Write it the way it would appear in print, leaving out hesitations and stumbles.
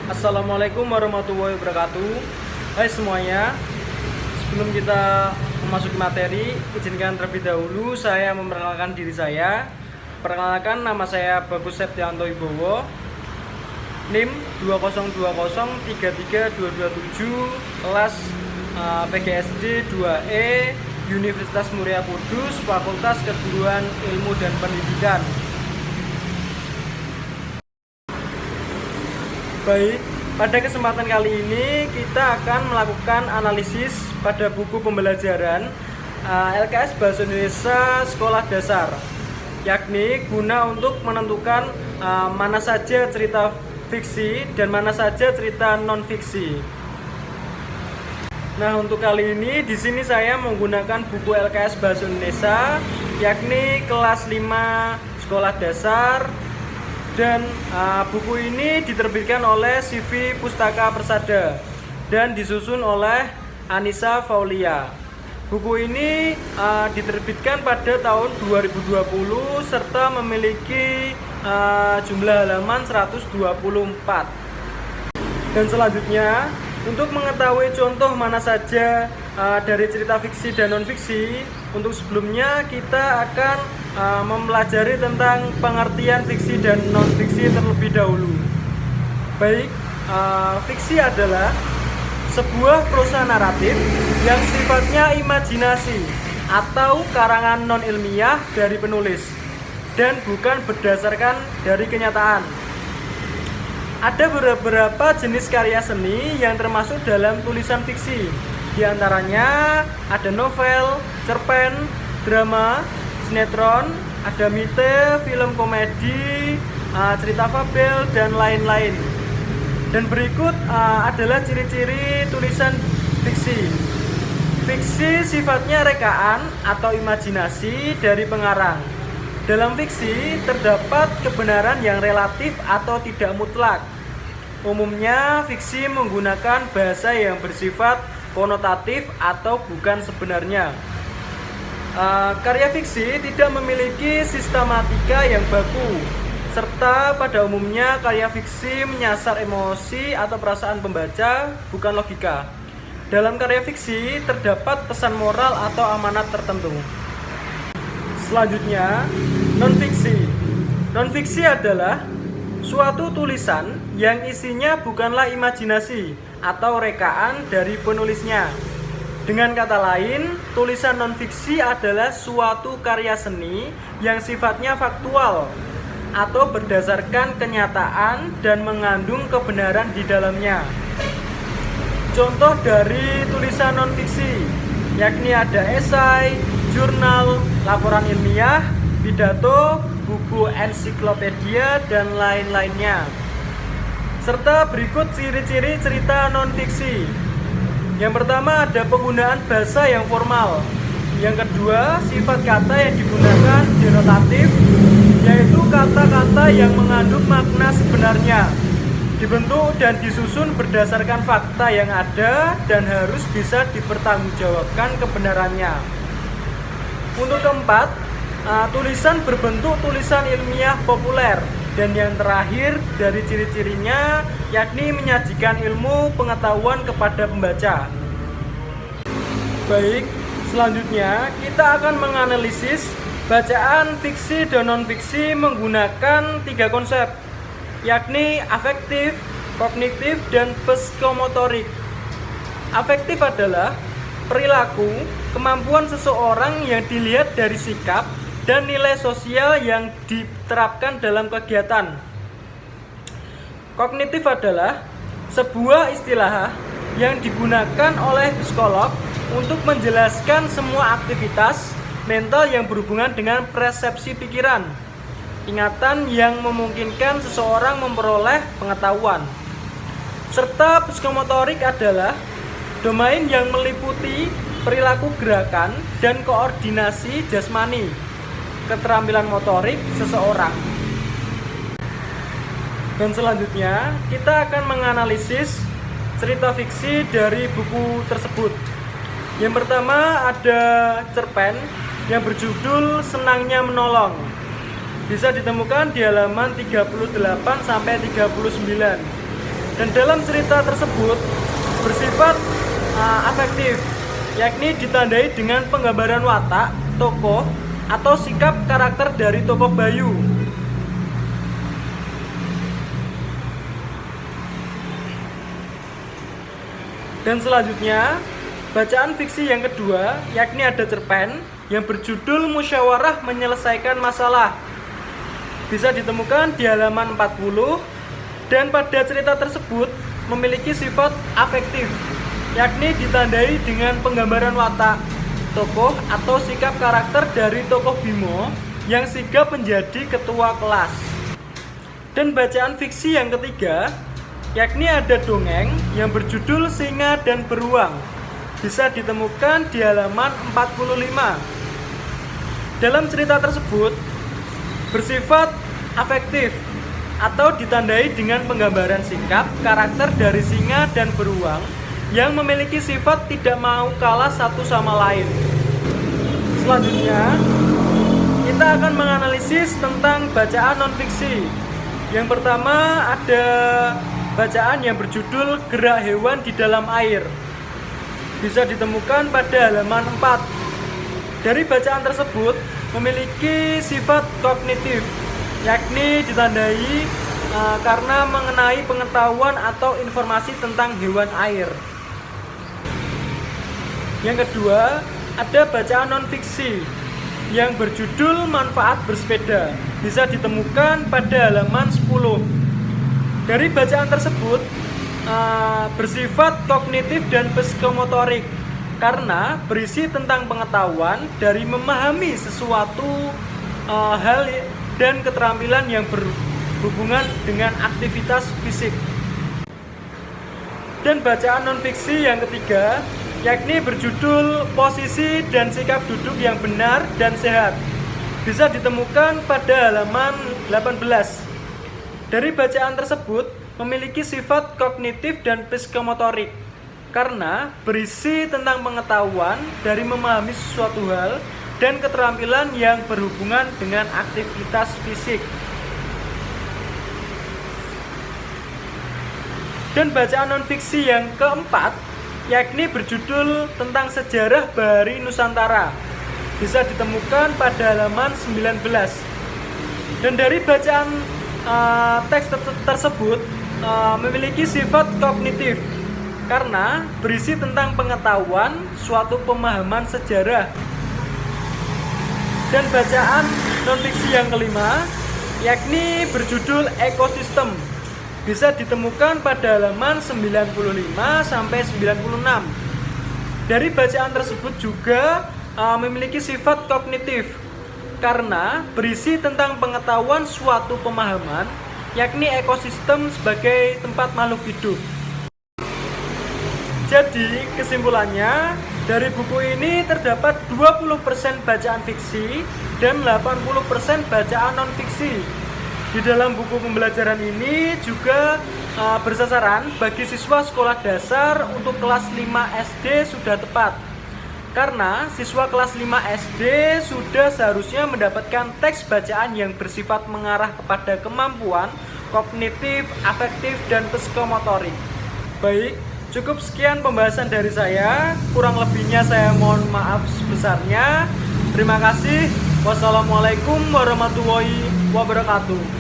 Assalamualaikum warahmatullahi wabarakatuh. Hai semuanya, sebelum kita memasuki materi, izinkan terlebih dahulu saya memperkenalkan diri saya. Perkenalkan, nama saya Bagus Septianto Wibowo, NIM 202033227, kelas PGSD 2E, Universitas Muria Kudus, Fakultas Keguruan Ilmu dan Pendidikan. Baik, pada kesempatan kali ini kita akan melakukan analisis pada buku pembelajaran LKS Bahasa Indonesia Sekolah Dasar, yakni guna untuk menentukan mana saja cerita fiksi dan mana saja cerita non-fiksi. Nah, untuk kali ini di sini saya menggunakan buku LKS Bahasa Indonesia, yakni kelas 5 Sekolah Dasar. Dan buku ini diterbitkan oleh CV Pustaka Persada dan disusun oleh Anissa Faulia. Buku ini diterbitkan pada tahun 2020 serta memiliki jumlah halaman 124. Dan selanjutnya, untuk mengetahui contoh mana saja dari cerita fiksi dan non-fiksi, untuk sebelumnya kita akan mempelajari tentang pengertian fiksi dan non-fiksi terlebih dahulu. Baik, fiksi adalah sebuah prosa naratif yang sifatnya imajinasi atau karangan non-ilmiah dari penulis dan bukan berdasarkan dari kenyataan. Ada beberapa jenis karya seni yang termasuk dalam tulisan fiksi. Di antaranya ada novel, cerpen, drama, sinetron, ada mite, film komedi, cerita fabel, dan lain-lain. Dan berikut adalah ciri-ciri tulisan fiksi. Fiksi sifatnya rekaan atau imajinasi dari pengarang. Dalam fiksi terdapat kebenaran yang relatif atau tidak mutlak. Umumnya fiksi menggunakan bahasa yang bersifat konotatif atau bukan sebenarnya. Karya fiksi tidak memiliki sistematika yang baku, serta pada umumnya karya fiksi menyasar emosi atau perasaan pembaca, bukan logika. Dalam karya fiksi terdapat pesan moral atau amanat tertentu. Selanjutnya, non-fiksi. Non-fiksi adalah suatu tulisan yang isinya bukanlah imajinasi atau rekaan dari penulisnya. Dengan kata lain, tulisan non-fiksi adalah suatu karya seni yang sifatnya faktual atau berdasarkan kenyataan dan mengandung kebenaran di dalamnya. Contoh dari tulisan non-fiksi yakni ada esai, jurnal, laporan ilmiah, pidato, buku ensiklopedia, dan lain-lainnya. Serta berikut ciri-ciri cerita non-fiksi. Yang pertama ada penggunaan bahasa yang formal. Yang kedua, sifat kata yang digunakan denotatif, yaitu kata-kata yang mengandung makna sebenarnya. Dibentuk dan disusun berdasarkan fakta yang ada dan harus bisa dipertanggungjawabkan kebenarannya. Untuk keempat, tulisan berbentuk tulisan ilmiah populer. Dan yang terakhir dari ciri-cirinya yakni menyajikan ilmu pengetahuan kepada pembaca. Baik, selanjutnya kita akan menganalisis bacaan fiksi dan non-fiksi menggunakan 3 konsep, yakni afektif, kognitif, dan psikomotorik. Afektif adalah perilaku, kemampuan seseorang yang dilihat dari sikap dan nilai sosial yang diterapkan dalam kegiatan. Kognitif adalah sebuah istilah yang digunakan oleh psikolog untuk menjelaskan semua aktivitas mental yang berhubungan dengan persepsi pikiran, ingatan yang memungkinkan seseorang memperoleh pengetahuan. Serta psikomotorik adalah domain yang meliputi perilaku gerakan dan koordinasi jasmani, keterampilan motorik seseorang. Dan selanjutnya kita akan menganalisis cerita fiksi dari buku tersebut. Yang pertama ada cerpen yang berjudul Senangnya Menolong. Bisa ditemukan di halaman 38 sampai 39. Dan dalam cerita tersebut bersifat afektif, yakni ditandai dengan penggambaran watak, tokoh, atau sikap karakter dari tokoh Bayu. Dan selanjutnya, bacaan fiksi yang kedua, yakni ada cerpen yang berjudul Musyawarah Menyelesaikan Masalah. Bisa ditemukan di halaman 40, dan pada cerita tersebut memiliki sifat afektif, yakni ditandai dengan penggambaran watak, tokoh atau sikap karakter dari tokoh Bimo yang sigap menjadi ketua kelas. Dan bacaan fiksi yang ketiga, yakni ada dongeng yang berjudul Singa dan Beruang. Bisa ditemukan di halaman 45. Dalam cerita tersebut bersifat afektif atau ditandai dengan penggambaran sikap karakter dari singa dan beruang yang memiliki sifat tidak mau kalah satu sama lain. Selanjutnya, kita akan menganalisis tentang bacaan non-fiksi. Yang pertama ada bacaan yang berjudul Gerak Hewan di Dalam Air. Bisa ditemukan pada halaman 4. Dari bacaan tersebut memiliki sifat kognitif, yakni ditandai karena mengenai pengetahuan atau informasi tentang hewan air. Yang kedua, ada bacaan non-fiksi yang berjudul Manfaat Bersepeda. Bisa ditemukan pada halaman 10. Dari bacaan tersebut bersifat kognitif dan psikomotorik karena berisi tentang pengetahuan dari memahami sesuatu hal dan keterampilan yang berhubungan dengan aktivitas fisik. Dan bacaan non-fiksi yang ketiga, yakni berjudul Posisi dan Sikap Duduk yang Benar dan Sehat. Bisa ditemukan pada halaman 18. Dari bacaan tersebut memiliki sifat kognitif dan psikomotorik karena berisi tentang pengetahuan dari memahami sesuatu hal dan keterampilan yang berhubungan dengan aktivitas fisik. Dan bacaan non-fiksi yang keempat, yakni berjudul tentang Sejarah Bahari Nusantara. Bisa ditemukan pada halaman 19. Dan dari bacaan teks tersebut memiliki sifat kognitif karena berisi tentang pengetahuan suatu pemahaman sejarah. Dan bacaan non-fiksi yang kelima, yakni berjudul Ekosistem. Bisa ditemukan pada halaman 95 sampai 96. Dari bacaan tersebut juga memiliki sifat kognitif karena berisi tentang pengetahuan suatu pemahaman, yakni ekosistem sebagai tempat makhluk hidup. Jadi kesimpulannya, dari buku ini terdapat 20% bacaan fiksi dan 80% bacaan non-fiksi. Di dalam buku pembelajaran ini juga bersasaran bagi siswa sekolah dasar untuk kelas 5 SD sudah tepat. Karena siswa kelas 5 SD sudah seharusnya mendapatkan teks bacaan yang bersifat mengarah kepada kemampuan kognitif, afektif, dan psikomotorik. Baik, cukup sekian pembahasan dari saya. Kurang lebihnya saya mohon maaf sebesarnya. Terima kasih. Wassalamualaikum warahmatullahi wabarakatuh.